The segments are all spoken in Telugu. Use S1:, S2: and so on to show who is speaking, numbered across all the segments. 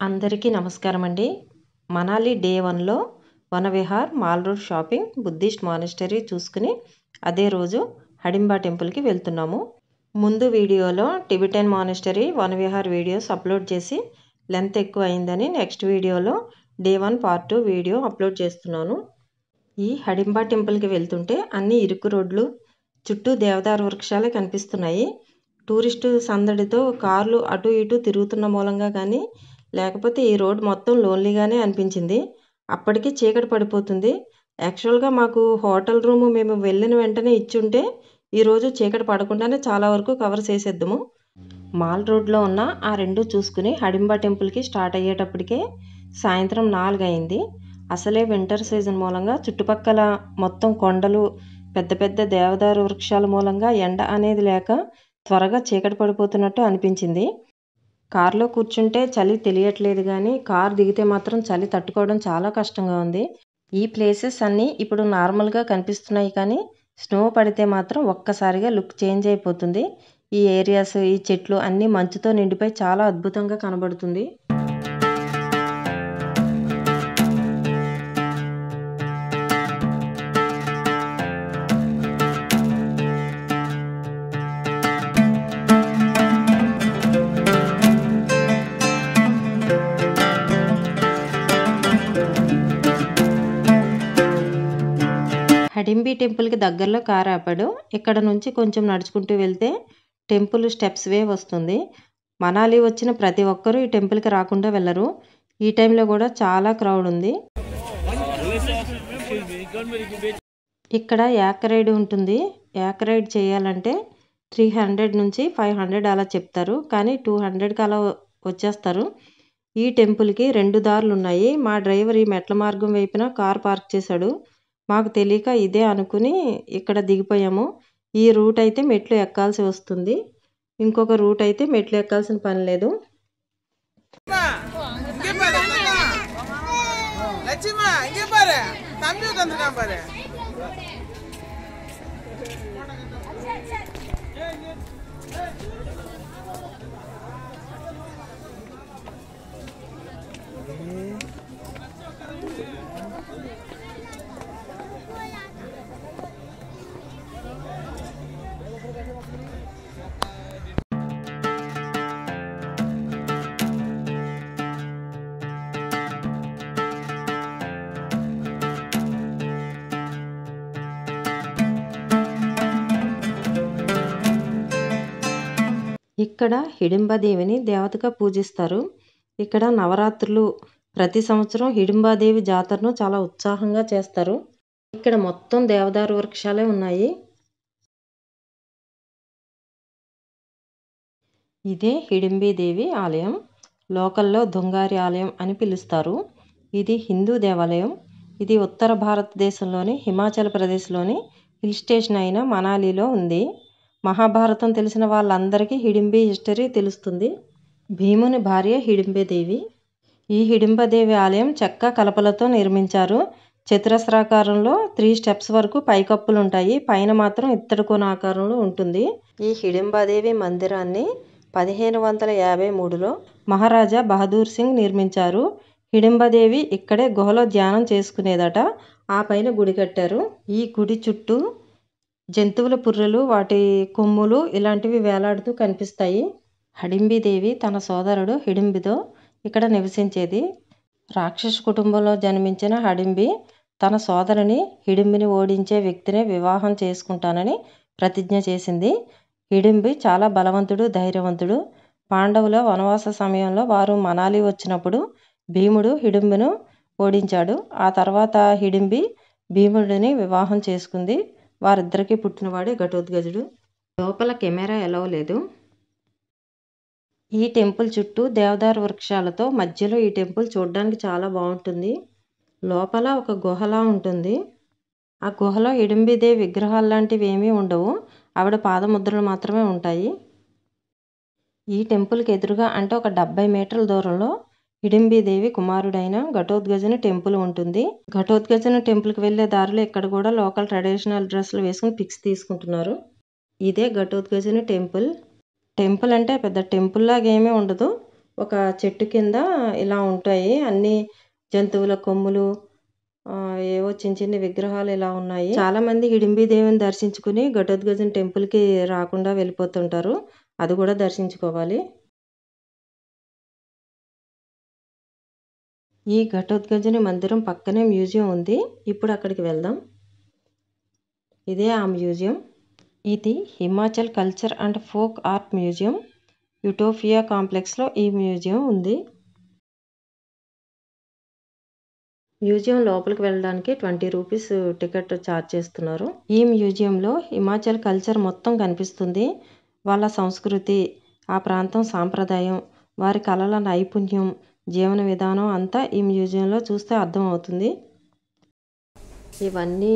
S1: అందరికీ నమస్కారం అండి. మనాలి డే 1లో Vanvihar, mall road shopping, Buddhist monastery చూసుకుని అదే రోజు హడింబా టెంపుల్కి వెళ్తున్నాము. ముందు వీడియోలో Tibetan monastery, Vanvihar videos upload చేసి లెంత్ ఎక్కువ అయిందని నెక్స్ట్ వీడియోలో డే 1 పార్ట్ 2 వీడియో అప్లోడ్ చేస్తున్నాను. ఈ హడింబా టెంపుల్కి వెళ్తుంటే అన్ని ఇరుకు రోడ్లు, చుట్టూ దేవదారు వృక్షాలే కనిపిస్తున్నాయి. టూరిస్టు సందడితో కార్లు అటు ఇటు తిరుగుతున్న మూలంగా కానీ లేకపోతే ఈ రోడ్ మొత్తం లోన్లీగానే అనిపించింది. అప్పటికి చీకటి పడిపోతుంది. యాక్చువల్గా మాకు హోటల్ రూము మేము వెళ్ళిన వెంటనే ఇచ్చుంటే ఈరోజు చీకటి పడకుండానే చాలా వరకు కవర్ చేసేద్దాము. మాల్ రోడ్లో ఉన్న ఆ రెండు చూసుకుని హడింబా టెంపుల్కి స్టార్ట్ అయ్యేటప్పటికే సాయంత్రం 4 అయింది. అసలే వింటర్ సీజన్ మూలంగా చుట్టుపక్కల మొత్తం కొండలు, పెద్ద పెద్ద దేవదారు వృక్షాల మూలంగా ఎండ అనేది లేక త్వరగా చీకటి పడిపోతున్నట్టు అనిపించింది. కార్లో కూర్చుంటే చలి తెలియట్లేదు కానీ కార్ దిగితే మాత్రం చలి తట్టుకోవడం చాలా కష్టంగా ఉంది. ఈ ప్లేసెస్ అన్నీ ఇప్పుడు నార్మల్గా కనిపిస్తున్నాయి కానీ స్నో పడితే మాత్రం ఒక్కసారిగా లుక్ చేంజ్ అయిపోతుంది. ఈ ఏరియాస్, ఈ చెట్లు అన్నీ మంచుతో నిండిపోయి చాలా అద్భుతంగా కనబడుతుంది. హడింబీ టెంపుల్కి దగ్గరలో కారు ఆపాడు. ఇక్కడ నుంచి కొంచెం నడుచుకుంటూ వెళ్తే టెంపుల్ స్టెప్స్ వే వస్తుంది. మనాలి వచ్చిన ప్రతి ఒక్కరూ ఈ టెంపుల్కి రాకుండా వెళ్ళరు. ఈ టైంలో కూడా చాలా క్రౌడ్ ఉంది. ఇక్కడ యాక్ రైడ్ ఉంటుంది. యాక్ రైడ్ చేయాలంటే 300 నుంచి 500 అలా చెప్తారు, కానీ 200కి అలా వచ్చేస్తారు. ఈ టెంపుల్కి 2 దారులు ఉన్నాయి. మా డ్రైవర్ ఈ మెట్ల మార్గం వైపున కార్ పార్క్ చేశాడు. మాకు తెలియక ఇదే అనుకుని ఇక్కడ దిగిపోయాము. ఈ రూట్ అయితే మెట్లు ఎక్కాల్సి వస్తుంది. ఇంకొక రూట్ అయితే మెట్లు ఎక్కాల్సిన పని లేదు. ఇక్కడ హిడింబాదేవిని దేవతగా పూజిస్తారు. ఇక్కడ నవరాత్రులు ప్రతి సంవత్సరం హిడింబాదేవి జాతరను చాలా ఉత్సాహంగా చేస్తారు. ఇక్కడ మొత్తం దేవదారు వృక్షాలే ఉన్నాయి. ఇదే హిడింబీదేవి ఆలయం. లోకల్లో దుంగారి ఆలయం అని పిలుస్తారు. ఇది హిందూ దేవాలయం. ఇది ఉత్తర భారతదేశంలోని హిమాచల్ ప్రదేశ్లోని హిల్ స్టేషన్ అయిన మనాలిలో ఉంది. మహాభారతం తెలిసిన వాళ్ళందరికీ హిడింబీ హిస్టరీ తెలుస్తుంది. భీముని భార్య హిడింబీదేవి. ఈ హిడింబదేవి ఆలయం చెక్క కలపలతో నిర్మించారు. చతురస్రాకారంలో 3 స్టెప్స్ వరకు పైకప్పులు ఉంటాయి. పైన మాత్రం ఇత్తడి కోన ఆకారంలో ఉంటుంది. ఈ హిడింబాదేవి మందిరాన్ని 1553లో మహారాజా బహదూర్ సింగ్ నిర్మించారు. హిడింబాదేవి ఇక్కడే గుహలో ధ్యానం చేసుకునేదట. ఆ పైన గుడి కట్టారు. ఈ గుడి చుట్టూ జంతువుల పుర్రెలు, వాటి కొమ్ములు ఇలాంటివి వేలాడుతూ కనిపిస్తాయి. హడింబీదేవి తన సోదరుడు హిడింబితో ఇక్కడ నివసించేది. రాక్షస కుటుంబంలో జన్మించిన హడింబి తన సోదరుని హిడింబిని ఓడించే వ్యక్తినే వివాహం చేసుకుంటానని ప్రతిజ్ఞ చేసింది. హిడింబి చాలా బలవంతుడు, ధైర్యవంతుడు. పాండవుల వనవాస సమయంలో వారు మనాలి వచ్చినప్పుడు భీముడు హిడింబిను ఓడించాడు. ఆ తర్వాత హిడింబి భీముడిని వివాహం చేసుకుంది. వారిద్దరికీ పుట్టినవాడే ఘటోత్కచుడు. లోపల కెమెరా ఎలవ్ లేదు. ఈ టెంపుల్ చుట్టూ దేవదారు వృక్షాలతో మధ్యలో ఈ టెంపుల్ చూడడానికి చాలా బాగుంటుంది. లోపల ఒక గుహలా ఉంటుంది. ఆ గుహలో హిడింబీదేవి విగ్రహాలు లాంటివి ఏమీ ఉండవు. ఆవిడ పాదముద్రలు మాత్రమే ఉంటాయి. ఈ టెంపుల్కి ఎదురుగా అంటే ఒక 70 మీటర్ల దూరంలో హిడింబీదేవి కుమారుడైన ఘటోత్కచుని టెంపుల్ ఉంటుంది. ఘటోత్కచుని టెంపుల్కి వెళ్ళే దారిలో ఇక్కడ కూడా లోకల్ ట్రెడిషనల్ డ్రెస్సులు వేసుకుని పిక్స్ తీసుకుంటున్నారు. ఇదే ఘటోత్కచుని టెంపుల్. టెంపుల్ అంటే పెద్ద టెంపుల్ లాగా ఏమీ ఉండదు. ఒక చెట్టు కింద ఇలా ఉంటాయి. అన్ని జంతువుల కొమ్ములు, ఏవో చిన్న చిన్న విగ్రహాలు ఇలా ఉన్నాయి. చాలామంది హిడింబీ దేవుని దర్శించుకుని ఘటోత్కచుని టెంపుల్‌కి రాకుండా వెళ్ళిపోతుంటారు. అది కూడా దర్శించుకోవాలి. ఈ ఘటోత్కచుని మందిరం పక్కనే మ్యూజియం ఉంది. ఇప్పుడు అక్కడికి వెళ్దాం. ఇదే ఆ మ్యూజియం. ఇది Himachal culture and folk art museum. Utopia కాంప్లెక్స్లో ఈ మ్యూజియం ఉంది. మ్యూజియం లోపలికి వెళ్ళడానికి 20 రూపీస్ టికెట్ ఛార్జ్ చేస్తున్నారు. ఈ మ్యూజియంలో హిమాచల్ కల్చర్ మొత్తం కనిపిస్తుంది. వాళ్ళ సంస్కృతి, ఆ ప్రాంతం సాంప్రదాయం, వారి కళల నైపుణ్యం, జీవన విధానం అంతా ఈ మ్యూజియంలో చూస్తే అర్థమవుతుంది. ఇవన్నీ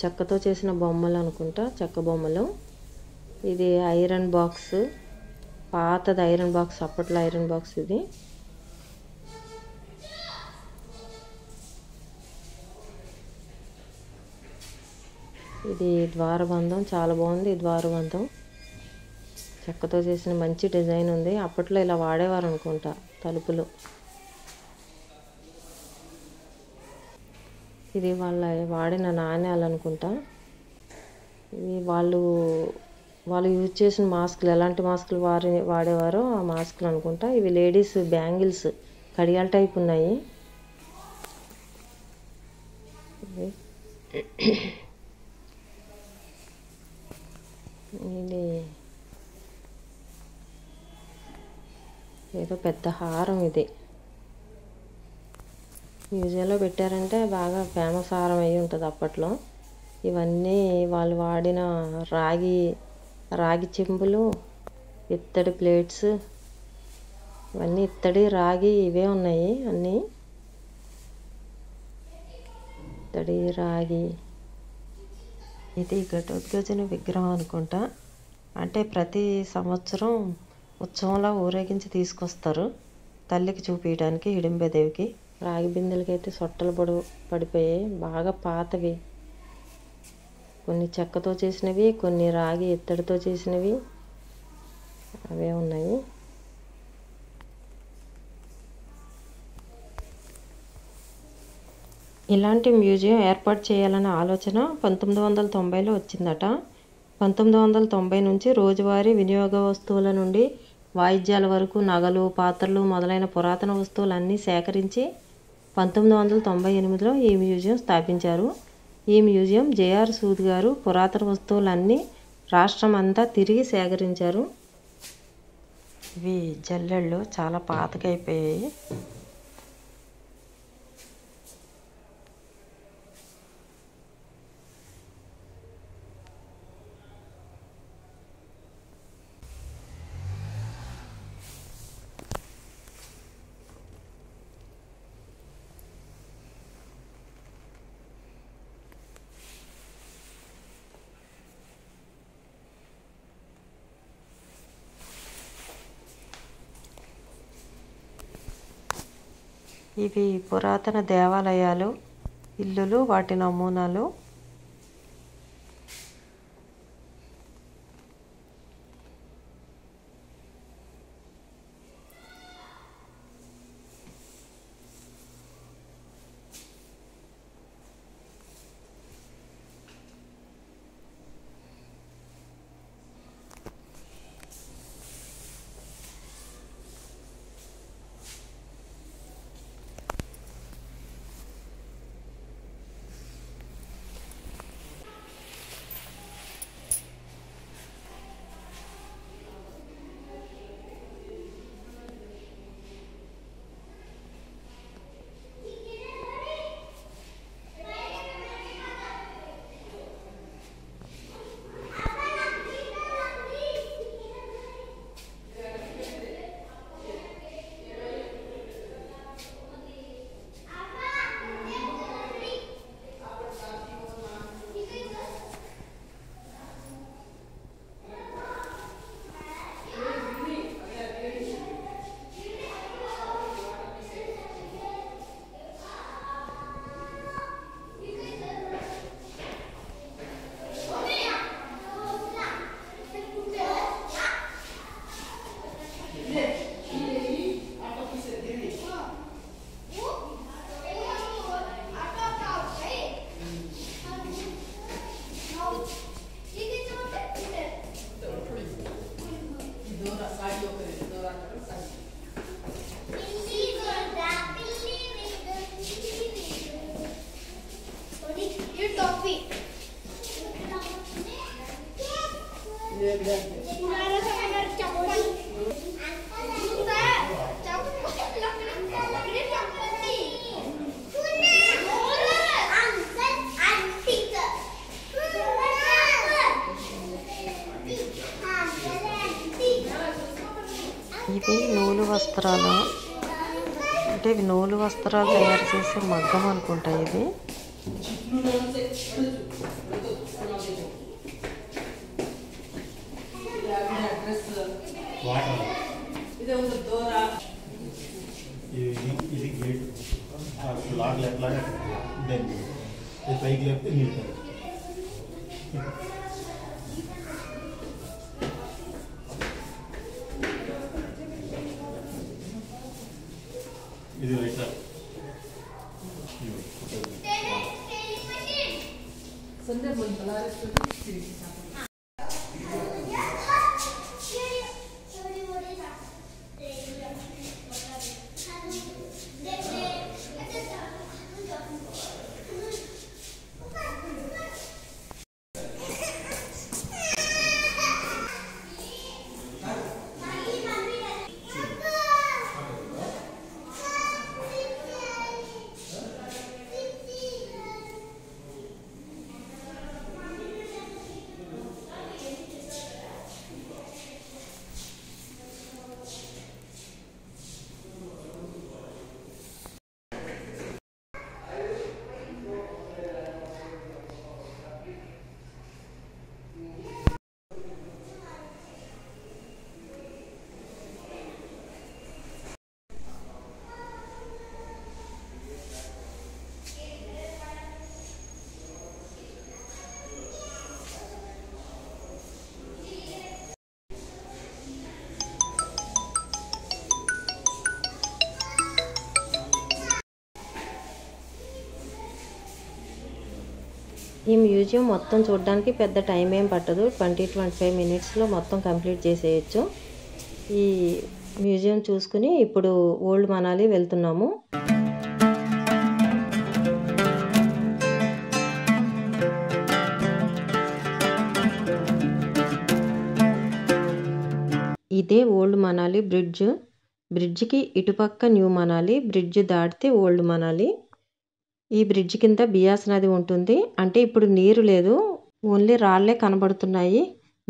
S1: చెక్కతో చేసిన బొమ్మలు అనుకుంటా, చెక్క బొమ్మలు. ఇది ఐరన్ బాక్స్, పాతది ఐరన్ బాక్స్, అప్పట్లో ఐరన్ బాక్స్ ఇది. ఇది ద్వారబంధం, చాలా బాగుంది. ఈ ద్వారబంధం చెక్కతో చేసిన మంచి డిజైన్ ఉంది. అప్పట్లో ఇలా వాడేవారు అనుకుంటా తలుపులు. ఇది వాళ్ళ వాడిన నాణ్యాలు అనుకుంటా. ఇవి వాళ్ళు యూజ్ చేసిన మాస్కులు, ఎలాంటి మాస్కులు వాడేవారో ఆ మాస్కులు అనుకుంటా. ఇవి లేడీస్ బ్యాంగిల్స్, కడియాల టైప్ ఉన్నాయి. ఇది ఏదో పెద్ద హారం. ఇది మ్యూజియంలో పెట్టారంటే బాగా ఫేమస్ హారం అయి ఉంటుంది అప్పట్లో. ఇవన్నీ వాళ్ళు వాడిన రాగి చెంబులు, ఇత్తడి ప్లేట్స్, ఇవన్నీ ఇత్తడి రాగి ఇవే ఉన్నాయి అన్నీ. ఇత్తడి రాగి. ఇది ఘటోత్కచుని విగ్రహం అనుకుంటా. అంటే ప్రతి సంవత్సరం ఉత్సవంలో ఊరేగించి తీసుకొస్తారు తల్లికి చూపించడానికి, హిడింబీదేవికి. రాగి బిందెలకైతే సొట్టలు పడిపోయాయి, బాగా పాతవి. కొన్ని చెక్కతో చేసినవి, కొన్ని రాగి ఇత్తడితో చేసినవి అవే ఉన్నాయి. ఇలాంటి మ్యూజియం ఏర్పాటు చేయాలనే ఆలోచన 1990లో వచ్చిందట. 1990 నుంచి రోజువారీ వినియోగ వస్తువుల నుండి వాయిద్యాల వరకు నగలు, పాత్రలు మొదలైన పురాతన వస్తువులన్నీ సేకరించి 1998లో ఈ మ్యూజియం స్థాపించారు. ఈ మ్యూజియం జేఆర్ సూద్ గారు పురాతన వస్తువులన్నీ రాష్ట్రం అంతా తిరిగి సేకరించారు. ఇవి జల్లెళ్ళు చాలా పాతకైపోయాయి. ఇవి పురాతన దేవాలయాలు, ఇల్లులు, వాటి నమూనాలు. వస్త్రాలు అంటే ఇవి నూలు వస్త్రాలు తయారు చేసే మగ్గం అనుకుంటా ఇది. ఈ మ్యూజియం మొత్తం చూడడానికి పెద్ద టైం ఏం పట్టదు, 20-25 మినిట్స్లో మొత్తం కంప్లీట్ చేసేయచ్చు. ఈ మ్యూజియం చూసుకుని ఇప్పుడు ఓల్డ్ మనాలి వెళ్తున్నాము. ఇదే ఓల్డ్ మనాలి బ్రిడ్జ్. బ్రిడ్జ్కి ఇటుపక్క న్యూ మనాలి, బ్రిడ్జ్ దాటితే ఓల్డ్ మనాలి. ఈ బ్రిడ్జ్ కింద బియాస్ నది ఉంటుంది. అంటే ఇప్పుడు నీరు లేదు, ఓన్లీ రాళ్లే కనబడుతున్నాయి.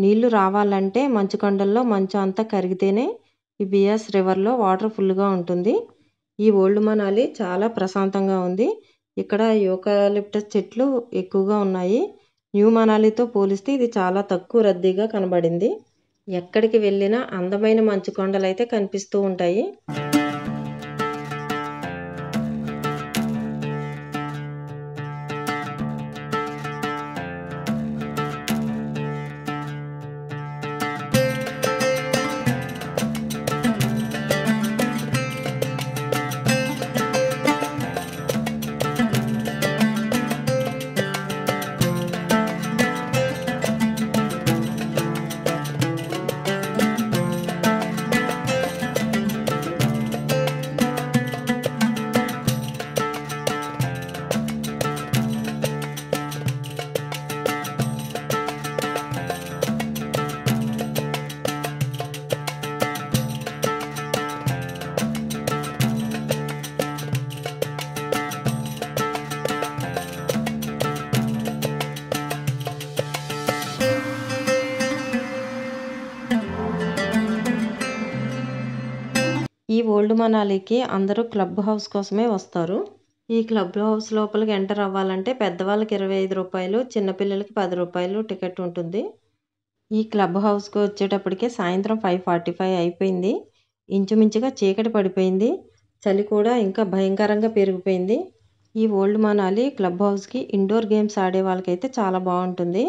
S1: నీళ్లు రావాలంటే మంచు కొండల్లో మంచు అంతా కరిగితేనే ఈ బియాస్ రివర్లో వాటర్ ఫుల్గా ఉంటుంది. ఈ ఓల్డ్ మనాలి చాలా ప్రశాంతంగా ఉంది. ఇక్కడ యూకాలిప్టస్ చెట్లు ఎక్కువగా ఉన్నాయి. న్యూ మనాలితో పోలిస్తే ఇది చాలా తక్కువ రద్దీగా కనబడింది. ఎక్కడికి వెళ్ళినా అందమైన మంచు కొండలు అయితే కనిపిస్తూ ఉంటాయి. ఈ ఓల్డ్ మనాలికి అందరూ క్లబ్ హౌస్ కోసమే వస్తారు. ఈ క్లబ్ హౌస్ లోపలికి ఎంటర్ అవ్వాలంటే పెద్దవాళ్ళకి 25 రూపాయలు, చిన్నపిల్లలకి 10 రూపాయలు టికెట్ ఉంటుంది. ఈ క్లబ్ హౌస్కి వచ్చేటప్పటికే సాయంత్రం 5:45 అయిపోయింది. ఇంచుమించుగా చీకటి పడిపోయింది. చలి కూడా ఇంకా భయంకరంగా పెరిగిపోయింది. ఈ ఓల్డ్ మనాలి క్లబ్ హౌస్కి ఇండోర్ గేమ్స్ ఆడే వాళ్ళకైతే చాలా బాగుంటుంది.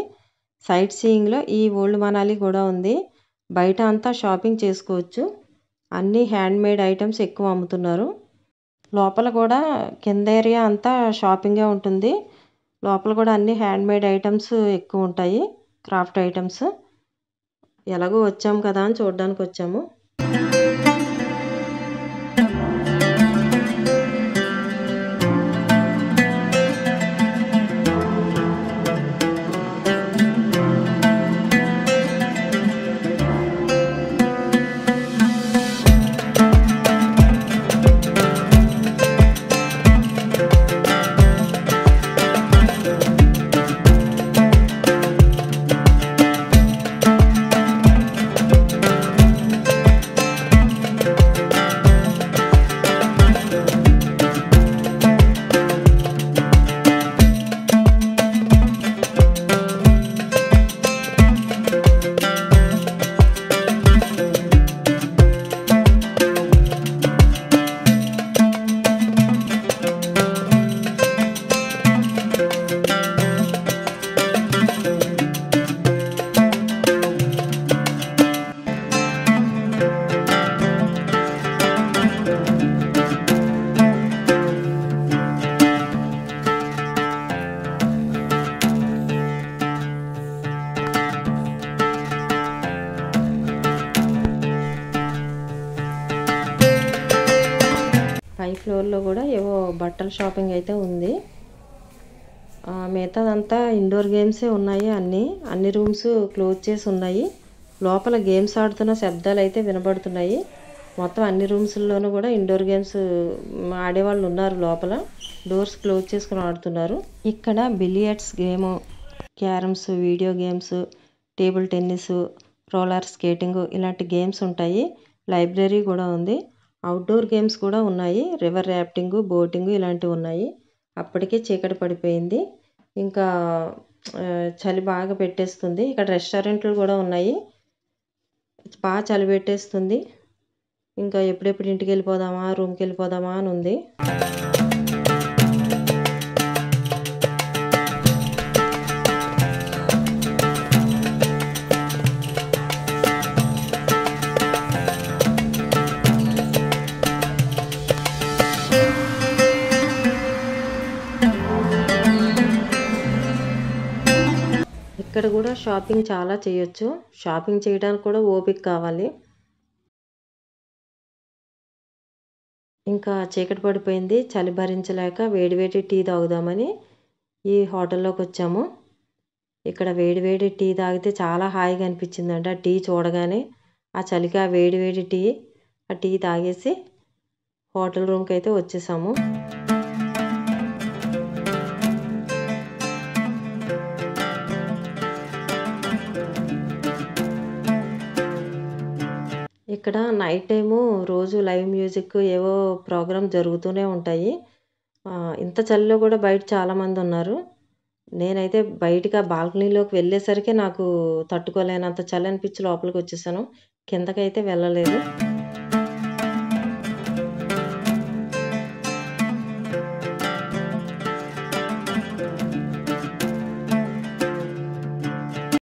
S1: సైట్ సీయింగ్లో ఈ ఓల్డ్ మనాలి కూడా ఉంది. బయట అంతా షాపింగ్ చేసుకోవచ్చు. అన్ని హ్యాండ్ మేడ్ ఐటమ్స్ ఎక్కువ అమ్ముతున్నారు. లోపల కూడా కింద ఏరియా అంతా షాపింగే ఉంటుంది. లోపల కూడా అన్ని హ్యాండ్ మేడ్ ఐటమ్స్ ఎక్కువ ఉంటాయి, క్రాఫ్ట్ ఐటమ్స్. ఎలాగో వచ్చాము కదా అని చూడడానికి వచ్చాము. పై ఫ్లోర్లో కూడా ఏవో బట్టల షాపింగ్ అయితే ఉంది. మిగతాదంతా ఇండోర్ గేమ్సే ఉన్నాయి. అన్ని రూమ్స్ క్లోజ్ చేసి ఉన్నాయి. లోపల గేమ్స్ ఆడుతున్న శబ్దాలు అయితే వినబడుతున్నాయి. మొత్తం అన్ని రూమ్స్లోనూ కూడా ఇండోర్ గేమ్స్ ఆడేవాళ్ళు ఉన్నారు. లోపల డోర్స్ క్లోజ్ చేసుకుని ఆడుతున్నారు. ఇక్కడ billiards game, carroms, video games, table tennis, roller skating ఇలాంటి గేమ్స్ ఉంటాయి. లైబ్రరీ కూడా ఉంది. అవుట్డోర్ గేమ్స్ కూడా ఉన్నాయి. రివర్ రాఫ్టింగ్, బోటింగ్ ఇలాంటివి ఉన్నాయి. అప్పటికే చీకటి పడిపోయింది. ఇంకా చలి బాగా పెట్టేస్తుంది. ఇక్కడ రెస్టారెంట్లు కూడా ఉన్నాయి. బాగా చలి పెట్టేస్తుంది. ఇంకా ఎప్పుడెప్పుడు ఇంటికి వెళ్ళిపోదామా, రూమ్కి వెళ్ళిపోదామా అని ఉంది. ఇక్కడ కూడా షాపింగ్ చాలా చేయొచ్చు. షాపింగ్ చేయడానికి కూడా ఓపిక కావాలి. ఇంకా చీకటి పడిపోయింది. చలి భరించలేక వేడివేడి టీ తాగుదామని ఈ హోటల్లోకి వచ్చాము. ఇక్కడ వేడివేడి టీ తాగితే చాలా హాయిగా అనిపించిందండి. ఆ టీ చూడగానే ఆ చలికి ఆ వేడివేడి టీ, ఆ టీ తాగేసి హోటల్ రూమ్కి అయితే వచ్చేసాము. ఇక్కడ నైట్ టైము రోజు లైవ్ మ్యూజిక్ ఏవో ప్రోగ్రామ్ జరుగుతూనే ఉంటాయి. ఇంత చలిలో కూడా బయట చాలామంది ఉన్నారు. నేనైతే బయటికి ఆ బాల్కనీలోకి వెళ్ళేసరికి నాకు తట్టుకోలేనంత చలి అనిపించి లోపలికి వచ్చేసాను. కిందకైతే వెళ్ళలేదు.